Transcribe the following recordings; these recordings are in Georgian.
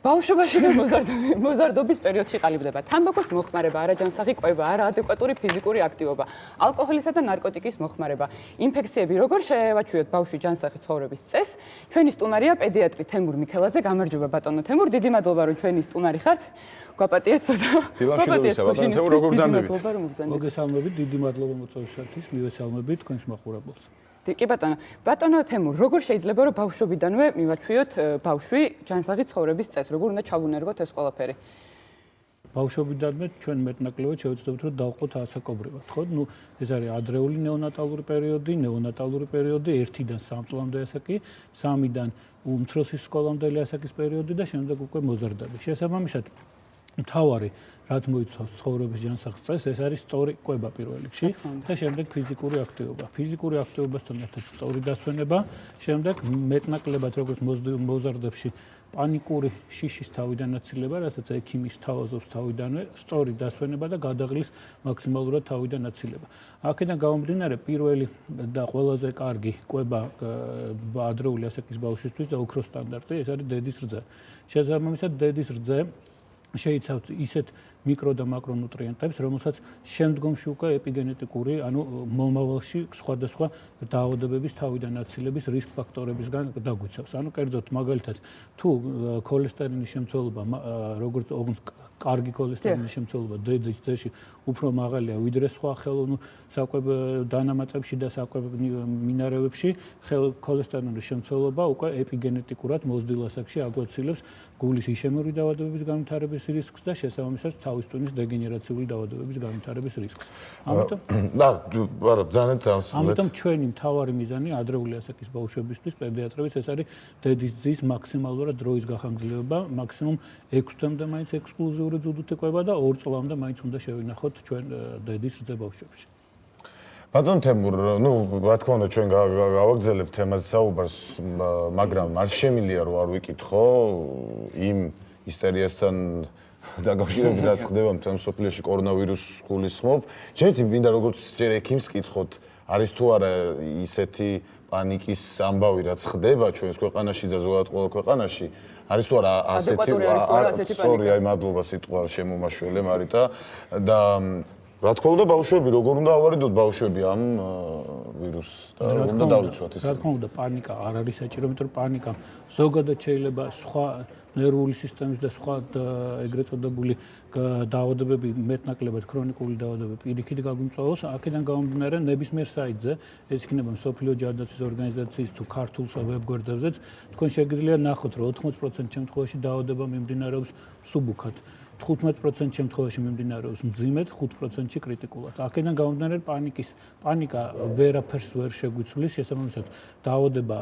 ბავშვობაში და მოზარდობის პერიოდში ყალიბდება თამბაქოს მოხმარება, არაჯანსაღი კვება, არაადეკვატური ფიზიკური აქტივობა, ალკოჰოლისა და ნარკოტიკის მოხმარება, ინფექციები. როგორ შევაჩვიოთ ბავშვი ჯანსაღი ცხოვრების წესს? ჩვენი სტუმარია პედიატრი თემურ მიქელაძე. გამარჯობა ბატონო თემურ, დიდი მადლობა რომ ჩვენი სტუმარი ხართ. გვაპატიეთ ცოტა. თემურ, როგორ ბრძანდებით? მოგესალმებით, დიდი მადლობა მოწვევისათვის, მივესალმებით თქვენს მაყურებელს. კი ბატონო თემურ, როგორ შეიძლება რომ ბავშვობიდანვე მივაჩვიოთ ბავშვი ჯანსაღი ცხოვრების წესს? როგორ უნდა ჩავუნერგოთ ეს ყველაფერი? ბავშვობიდანვე ჩვენ მეტნაკლებად შევეცდებით რომ დავყოთ ასაკობრივად, ხო? ეს არის ადრეული ნეონატალური პერიოდი, 1-დან 3 წლამდე ასაკი, 3-დან უმცროსი სკოლამდელი ასაკის პერიოდი და შემდეგ უკვე მოზარდები. შესაბამისად, მთავარი რაც მოიცავს ცხოვრების ჯანსაღ წესს, ეს არის სწორი კვება პირველ რიგში და შემდეგ ფიზიკური აქტივობა. ფიზიკური აქტივობასთან ერთად სწორი დასვენება, შემდეგ მეტნაკლებად როგორც მოზარდებში პანიკური შიშის თავიდან აცილება, რასაც ექიმი სთავაზობს თავიდანვე, სწორი დასვენება და გადაღლის მაქსიმალურად თავიდან აცილება. აქედან გამომდინარე, პირველი და ყველაზე კარგი კვება ადრეული ასაკის ბავშვისთვის და ოქროს სტანდარტი, ეს არის დედის რძე. შესაბამისად, დედის რძე შეიცავთ ისეთ მიკრო და მაკრონუტრიენტებს, რომელსაც შემდგომში უკვე ეპიგენეტიკური, ანუ მომავალში სხვადასხვა დაავადებების თავიდან აცილების რისკ ფაქტორებისგან დაგვიცავს. ანუ კერძოდ მაგალითად, თუ ქოლესტერინის შემცველობა, როგორც კარგი ქოლესტერინის შემცველობა დედის ძეში უფრო მაღალია ვიდრე სხვა ხელოვნურ საკვებ დანამატებში და საკვებ მინარევებში, ქოლესტერინის შემცველობა უკვე ეპიგენეტიკურად მოზრდილ ასაკში აგვაცილებს გულის იშემური დაავადებების განვითარების რისკს და შესაბამისად თავის ტვინის დეგენერაციული დაავადებების განვითარების რისკს. ამიტომ ჩვენი მთავარი მიზანი ადრეული ასაკის ბავშვებისთვის პედიატრების ეს არის დედის ძის მაქსიმალურად დროის გახანგრძლივება, მაქსიმუმ 6 თვემდე მაინც ექსკლუზიური ძუდუთი კვება და 2 წლამდე მაინც უნდა შევინახოთ ჩვენ დედის რძე ბავშვებში. ბატონ თემურ, რა თქმა უნდა ჩვენ გავაგრძელებთ თემაზე საუბარს, მაგრამ არ შემილია რომ არ ვიკითხო იმ ისტორიასთან დაკავშირებით რაც ხდება მთელ მსოფლიოში კორონავირუსს გულისხმობ. ჯერ მინდა როგორც ჯერ ექიმს კითხოთ, არის თუ არა ისეთი პანიკის ამბავი რაც ხდება ჩვენს ქვეყანაში და ზოგადად ყველა ქვეყანაში, არის თუ არა ასეთი სწორი, აი მადლობა სიტყვა შემომაშველე მარიტა და რა თქმა უნდა ბავშვები, როგორ უნდა ავარიდოთ ბავშვები ამ ვირუსს და როგორ უნდა დავიცვათ ეს? რა თქმა უნდა, პანიკა არ არის საჭირო, იმიტომ რომ პანიკა ზოგადად შეიძლება სხვა ნერვული სისტემის და სხვა ეგრეთ წოდებული დაავადებები, მეტნაკლებად ქრონიკული დაავადებები პირიქით გაგვიმწვავოს. აქედან გამომდინარე, ნებისმიერ საიტზე, ეს იქნება მსოფლიო ჯანდაცვის ორგანიზაციის თუ ქართულ ვებგვერდებზეც, თქვენ შეგიძლიათ ნახოთ, რომ 80% შემთხვევაში დაავადება მიმდინარეობს მსუბუქად. 15% შემთხვევაში მიმდინარეობს მძიმედ, 5%-ში კრიტიკულად. აქედან გამომდინარე, პანიკა ვერაფერს ვერ შეგვიცვლის, შესაბამისად, დაავადება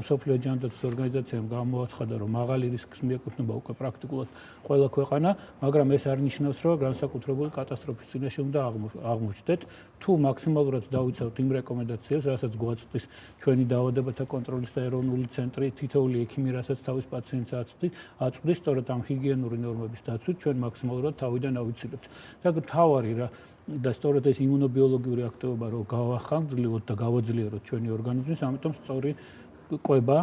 მსოფლიო ჯანდაცვის ორგანიზაციამ გამოაცხადა, რომ მაღალი რისკს მიეკუთვნება უკვე პრაქტიკულად ყველა ქვეყანა, მაგრამ ეს არ ნიშნავს, რომ განსაკუთრებული კატასტროფის წინაშე უნდა აღმოჩნდეთ. თუ მაქსიმალურად დავიცავთ იმ რეკომენდაციებს, რასაც გვაწვდის ჩვენი დაავადებათა კონტროლის და ეროვნული ცენტრი, თითოეული ექიმი, რასაც თავის პაციენტს აწვდის, სწორედ ამ ჰიგიენური ნორმების დაცვით ჩვენ მაქსიმალურად თავიდან ავიცილებთ. და თავარი რა და სწორედ ეს იმუნობიოლოგიური აქტივობა რო გავახანგრძლივოთ და გავაძლიეროთ ჩვენი ორგანიზმის, ამიტომ სწორი კვება,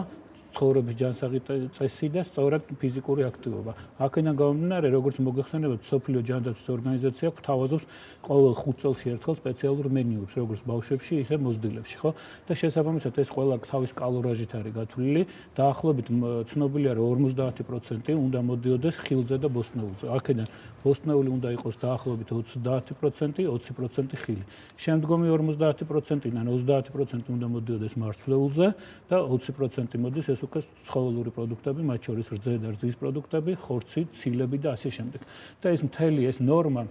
ცხოვრების ჯანსაღი წესი და სწორად ფიზიკური აქტივობა. აქედან გამომდინარე, როგორც მოგეხსენებათ, მსოფლიო ჯანდაცვის ორგანიზაცია გვთავაზობს ყოველ 5 წელში ერთხელ სპეციალურ მენიუებს, როგორც ბავშვებში, ისე მოზრდილებში, ხო? და შესაბამისად ეს ყველა თავის კალორაჟით არის გათვლილი. დაახლოებით ცნობილია, რომ 50% უნდა მოდიოდეს ხილზე და ბოსტნეულზე. აქედან ბოსტნეული უნდა იყოს დაახლოებით 30%, 20% ხილი. შემდგომი 50%-დან 30% უნდა მოდიოდეს მარცვლეულზე და 20% მოდის ეს უკვე ცხოველური პროდუქტები, მათ შორის რძე და რძის პროდუქტები, ხორცი, ცილები და ასე შემდეგ. და ეს მთელი ეს ნორმა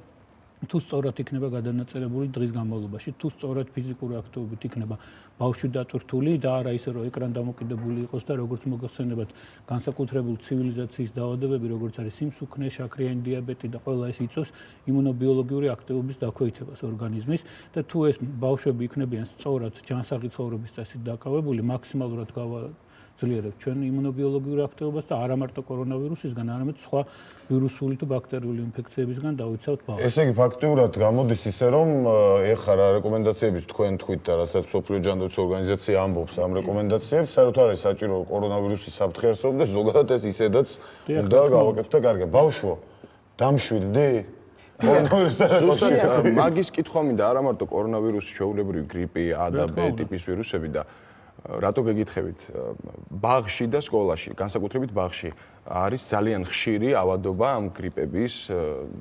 თუ სწორად იქნება გადანაწილებული დღის განმავლობაში, თუ სწორად ფიზიკური აქტივობით იქნება ბავშვი დატვირთული და არა ისე რომ ეკრან დამოკიდებული იყოს და როგორც მოგახსენებათ, განსაკუთრებული ცივილიზაციის დაავადებები, როგორც არის სიმსუქნე, შაქრიანი დიაბეტი და ყველა ეს იწვევს იმუნობიოლოგიური აქტივობის დაქვეითებას ორგანიზმის და თუ ეს ბავშვები იქნებიან სწორად ჯანსაღი ცხოვრების წესით დაკავებული, მაქსიმალურად ძლიერებს ჩვენ იმუნობიოლოგიურ აქტივობას და არა მარტო კორონავირუსისგან, არამედ სხვა ვირუსული თუ ბაქტერიული ინფექციებისგან დავიცავთ ბავშვებს. ესე იგი ფაქტიურად გამოდის ისე რომ ეხლა რა რეკომენდაციების თქვენ თქვით და რასაც მსოფლიო ჯანდაცვის ორგანიზაცია ამბობს ამ რეკომენდაციებს, საერთოდ არის საჭირო კორონავირუსის საფრთხე არსებობს და ზოგადად ეს ისედაც უნდა გავაკეთოთ და კარგია. ბავშვო, დამშვიდდი? მაგის კითხვა მინდა არა მარტო კორონავირუსი, ჩვეულებრივი გრიპი, A და B ტიპის ვირუსები და რატო გეკითხებით, ბაღში და სკოლაში, განსაკუთრებით ბაღში არის ძალიან ხშირი ავადობა ამ გრიპების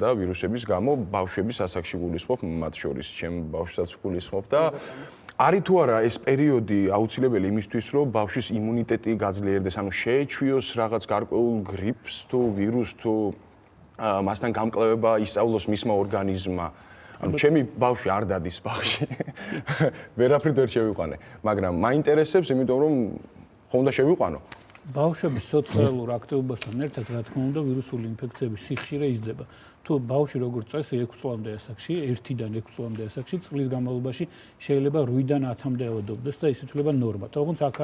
და ვირუსების გამო ბავშვების ასაკში გულისხმობ, მათ შორის ჩემ ბავშვსაც გულისხმობ და არის თუ არა ეს პერიოდი აუცილებელი იმისთვის, რომ ბავშვის იმუნიტეტი გაძლიერდეს, ანუ შეეჩვიოს რაღაც გარკვეულ გრიპს თუ ვირუსს თუ მასთან გამკლევება ისწავლოს მისმა ორგანიზმმა. ანუ ჩემი ბავშვი არ დადის ბაღში. ვერაფრით ვერ შევიყვანე, მაგრამ მაინტერესებს, იმიტომ რომ ხომ უნდა შევიყვანო. ბავშვების სოციალურ აქტივობასთან ერთად, რა თქმა უნდა, ვირუსული ინფექციების სიხშირე იზრდება. თუ ბავშვი როგორც წესი 6 წლამდე ასაკში, 1-დან 6 წლამდე ასაკში წლის განმავლობაში შეიძლება 8-დან 10-მდე ავადობდეს და ის ითვლება ნორმა. თუმცა აქ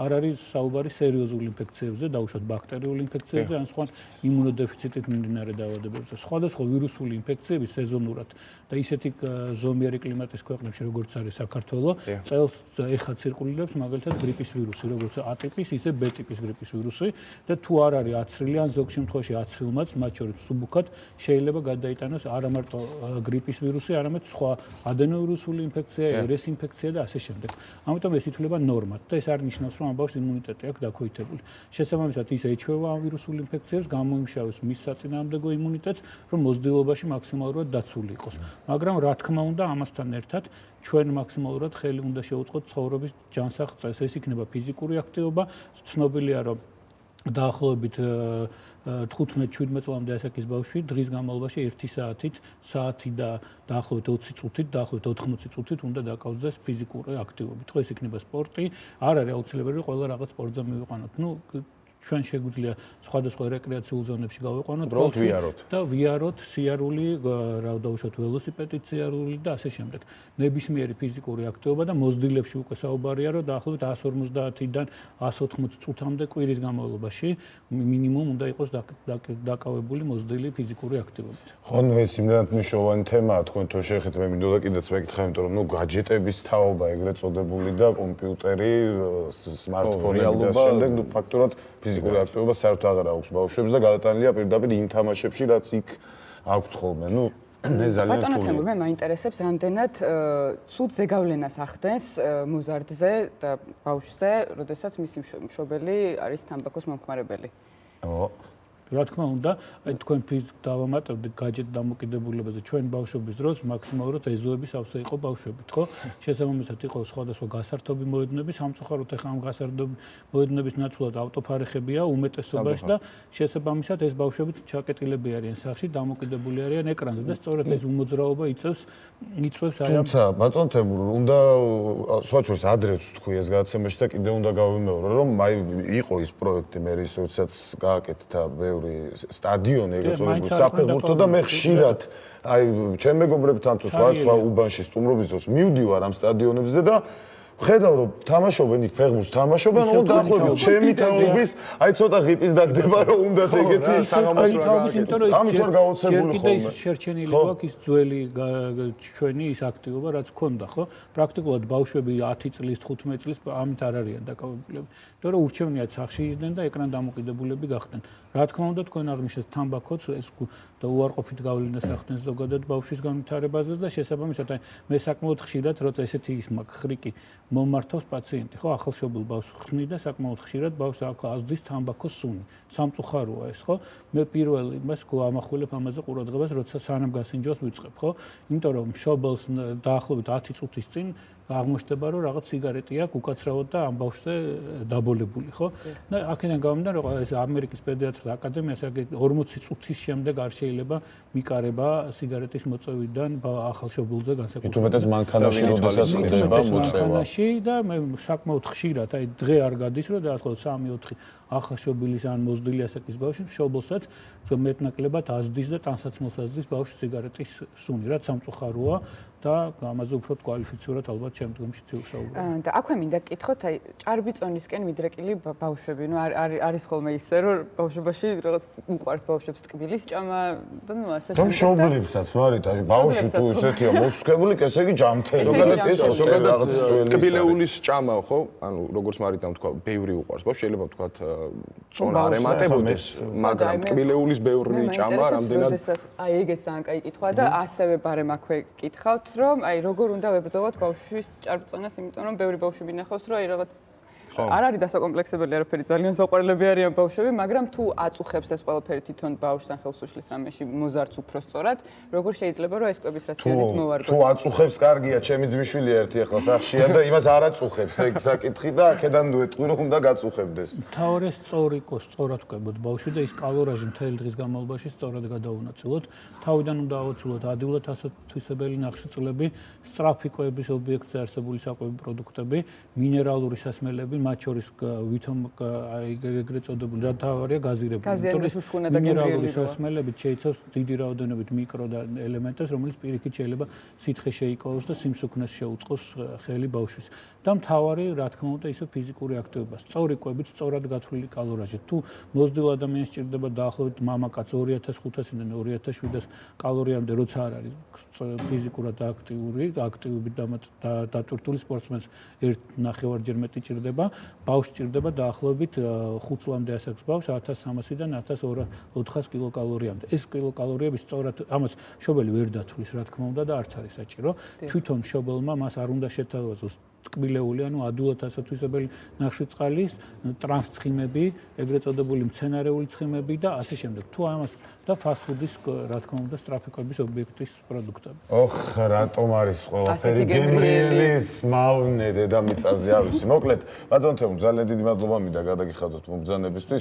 არ არის საუბარი სერიოზულ ინფექციებზე, დაუშვათ ბაქტერიული ინფექციებზე, ან სხვა იმუნოდეფიციტით მიმდინარე დაავადებებზე. სხვადასხვა ვირუსული ინფექციები სეზონურად და ისეთი ზომიერი კლიმატის ქვეყნებში, როგორც არის საქართველო, წელს ეხა ცირკულირებს მაგალითად გრიპის ვირუსი, როგორც A ტიპის, ისე B ტიპის გრიპის ვირუსი და თუ არ არის აცრილი, ან ზოგ შემთხვევაში აცრილმაც, მათ შორის სუბუქად შეიძლება გადაიტანოს არა მარტო გრიპის ვირუსი, არამედ სხვა ადენოვირუსული ინფექცია, RS ინფექცია და ასე შემდეგ. ამიტომ ეს ითვლება ნორმად და ეს არ ნიშნავს, რომ ამ ბავშვს იმუნიტეტი აქვს დაქვეითებული. შესაბამისად, ის ეჩვევა ამ ვირუსულ ინფექციებს, გამოიმშავებს მის საწინააღმდეგო იმუნიტეტს, რომ მოძდილობაში მაქსიმალურად დაცული იყოს. მაგრამ რა თქმა უნდა, ამასთან ერთად ჩვენ მაქსიმალურად ხელი უნდა შევუწყოთ ცხოვრების ჯანსაღ წესს. ეს იქნება ფიზიკური აქტივობა, ცნობილია, რომ დაახლოებით 15-17 წლამდე ასაკის ბავშვი დღის განმავლობაში 1 საათი და დაახლოებით 20 წუთით, დაახლოებით 80 წუთით უნდა დაკავდეს ფიზიკური აქტივობით. ხო, ეს იქნება სპორტი, არ არის აუცილებელი ყველა რაღაც სპორტზე მივიყვანოთ. ჩვენ შეგვიძლია სხვადასხვა რეკრეაციულ ზონებში გავიყვანოთ და ვიაროთ, სიარული, რა დავუშვათ ველოსიპედით სიარული და ასე შემდეგ. ნებისმიერი ფიზიკური აქტივობა და მოზრდილებში უკვე საუბარია, რომ დაახლოებით 150-დან 180 წუთამდე კვირის განმავლობაში მინიმუმ უნდა იყოს დაკავებული მოზრდილი ფიზიკური აქტივობით. ხო, ეს იმდანაც მნიშვნელოვანი თემაა, თქვენ თუ შეეხეთ, მე მინდოდა კიდეც მეკითხა, იმიტომ რომ გაჯეტების თაობა ეგრეთ წოდებული და კომპიუტერი, სმარტფონები და შემდეგ, ფაქტურად ფიზიკური აქტივობა საერთოდ აღარ აქვს ბავშვებს და გადატანილია პირდაპირ იმ თამაშებში, რაც იქ აქვთ ხოლმე. მე ძალიან ბატონო თემურ, მე მაინტერესებს, რამდენად ცუდ ზეგავლენას ახდენს მოზარდზე და ბავშვზე, როდესაც მისი მშობელი არის თამბაქოს მომხმარებელი. რა თქმა უნდა, აი თქვენ დავამატებთ გაჯეტ დამოკიდებულებაზე ჩვენ ბავშვობის დროს მაქსიმალურად ეზოების ავსე იყო ბავშვებით, ხო? შესაბამისად იყო სხვადასხვა გასართობი მოედნები, სამწუხაროდ ახლა ამ გასართობი მოედნების ნაცვლად ავტოფარეხებია უმეტესობაში და შესაბამისად ეს ბავშვები ჩაკეტილები არიან სახში, დამოკიდებული არიან ეკრანზე და სწორედ ეს უმოძრაობა იწვევს აი ამ თუმცა ბატონ თემურ, უნდა სხვა შორის ადრეც თქვი ეს გადაცემაში და კიდე უნდა გავიმეორო, რომ აი იყო ის პროექტი მე როდესაც გააკეთდა სტადიონი ეგრეთ წოდებული საფეხბურთო და მე ხშირად აი ჩემ მეგობრებთან თუ სხვა უბანში სტუმრობის დროს მივდივარ ამ სტადიონებზე და ხედავ რომ თამაშობენ იქ ფეხბურთს თამაშობენ და დაახლოებით ჩემი თაობის აი ცოტა ღიპის დაგდება რომ უნდათ ეგეთი ამიტომ გაოცებული ხოლმე შერჩენილი გვაქვს ის ძველი ჩვენი ის აქტივობა რაც ქონდა ხო პრაქტიკულად ბავშვები 10 წლის 15 წლის ამით არ არიან დაკავებულები იმიტომ რომ ურჩევნიათ სახში იჯდნენ და ეკრან დამოკიდებულები გახდნენ რა თქმა უნდა თქვენ აღნიშნეთ თამბაქოც ეს და უარყოფით გავლენას ახდენს ზოგადად ბავშვის განვითარებაზე და შესაბამისად აი მე საკმაოდ ხშირად როცა ესეთი ის მაქვს ხრიკი მომართავს პაციენტი ხო ახალშობილ ბავშვს ხსნი და საკმაოდ ხშირად ბავშვს აზდის თამბაქოს სუნი სამწუხაროა ეს ხო მე პირველ იმას გვამახვილებ ამაზე ყურადღებას როცა სანამ გასინჯოს ვიწყებ ხო იმიტომ რომ მშობელს დაახლოებით 10 წუთის წინ აღმოჩნდება რომ რაღაც სიგარეტი აქვს უკაცრავად და ამ ბავშვზე დაბოლებული ხო და აქედან გამომდინარე რომ ეს ამერიკის პედიატრთა აკადემიას 40 წუთის შემდეგ არ შეიძლება მიკარება სიგარეტის მოწევიდან ახალშობილზე განსაკუთრებით თუმცა მანქანაში როდესაც ხდება მოწევა და მე საკმაოდ ხშირად აი დღე არ გადის რომ დაახლოებით 3-4 ახალშობილის ან მოზრდილი ასაკის ბავშვი მშობელსაც მეტნაკლებად აზდის და ტანსაცმელს აზდის ბავშვს სიგარეტის სუნი რაც სამწუხაროა და ამაზე უფრო კვალიფიცირად ალბათ შემდგომში ვსაუბრობ. და აქვე მინდა გკითხოთ, აი ჭარბიწონისკენ მიდრეკილი ბავშვები, ნუ არის ხოლმე ისე, რომ ბავშვობაში რაღაც უყვარს ბავშვებს ტკბილის ჭამა და ნუ ასე რომ შობლებსაც მარით, აი ბავშვი თუ ისეთია მოსქებული, ესე იგი ჯამთელი. ზოგადად ტკბილეულის ჭამა, ხო? ანუ როგორც მარიტამ თქვა, ბევრი უყვარს ბავშვს, შეიძლება ვთქვათ, წონა არ ემატებოდეს, მაგრამ ტკბილეულის ბევრი ჭამა რამდენად აი ეგეც ძალიან კაი კითხვა და ასევე ბარემ აქვე კითხავთ, რომ აი როგორ უნდა ვებრძოლოთ ბავშვის ჭარბწონას, იმიტომ რომ ბევრი ბავშვი მინახავს, რომ აი რაღაც არ არის დასაკომპლექსებელი არაფერი, ძალიან საყვარლები არიან ბავშვები, მაგრამ თუ აწუხებს ეს ყველაფერი თვითონ ბავშვს ან ხელს უშლის რამეში მოზარდს უფრო სწორად, როგორ შეიძლება რომ ეს კვების რაციონით მოვარგოთ? თუ აწუხებს, კარგია, ჩემი ძმიშვილი ერთი ახლა სახშია და იმას არ აწუხებს, ეგ საკითხი და აქედან ვეტყვი რომ უნდა გაწუხებდეს. მთავარი სწორი იყო, სწორად კვებოთ ბავშვი და ის კალორიაჟი მთელი დღის განმავლობაში სწორად გადაუნაწილოთ. თავიდან უნდა ავოცილოთ ადვილად ასათვისებელი ნახშირწყლები, სწრაფი კვების ობიექტზე არსებული საკვები პროდუქტები, მინერალური სასმელები, მათ შორის ვითომ ეგრეთ წოდებული რა თავარია გაზირებული. მინერალური სასმელებით შეიცავს დიდი რაოდენობით მიკრო და ელემენტებს, რომელიც პირიქით შეიძლება სითხე შეიკავოს და სიმსუქნეს შეუწყოს ხელი ბავშვის. და მთავარი, რა თქმა უნდა, ისე ფიზიკური აქტივობა. სწორი კვებით, სწორად გათვლილი კალორიაჟი. თუ მოზრდილ ადამიანს სჭირდება დაახლოებით მამაკაც 2500-დან 2700 კალორიამდე, როცა არ არის ფიზიკურად აქტიური დატვირთული სპორტსმენს 1.5-ჯერ მეტი ჭირდება. ბავშვს ჭირდება დაახლოებით 5 წლამდე ასაკის ბავშვს 1300-დან 1400 კილოკალორიამდე. ეს კილოკალორიები სწორად ამას მშობელი ვერ დათვლის, რა თქმა უნდა, და არც არის საჭირო. თვითონ მშობელმა მას არ უნდა შეთავაზოს ტკბილეული, ანუ ადვილად ასათვისებელი ნახშირწყალის, ტრანსცხიმები, ეგრეთ წოდებული მცენარეული ცხიმები და ასე შემდეგ. თუ ამას და ფასტფუდის, რა თქმა უნდა, სწრაფი კვების ობიექტის პროდუქტები. ოხ, რატომ არის ყველაფერი გემრიელის მავნე დედამიწაზე, არ ვიცი. მოკლედ, ბატონ თემურ, ძალიან დიდი მადლობა მინდა გადაგიხადოთ მომბრძანებისთვის.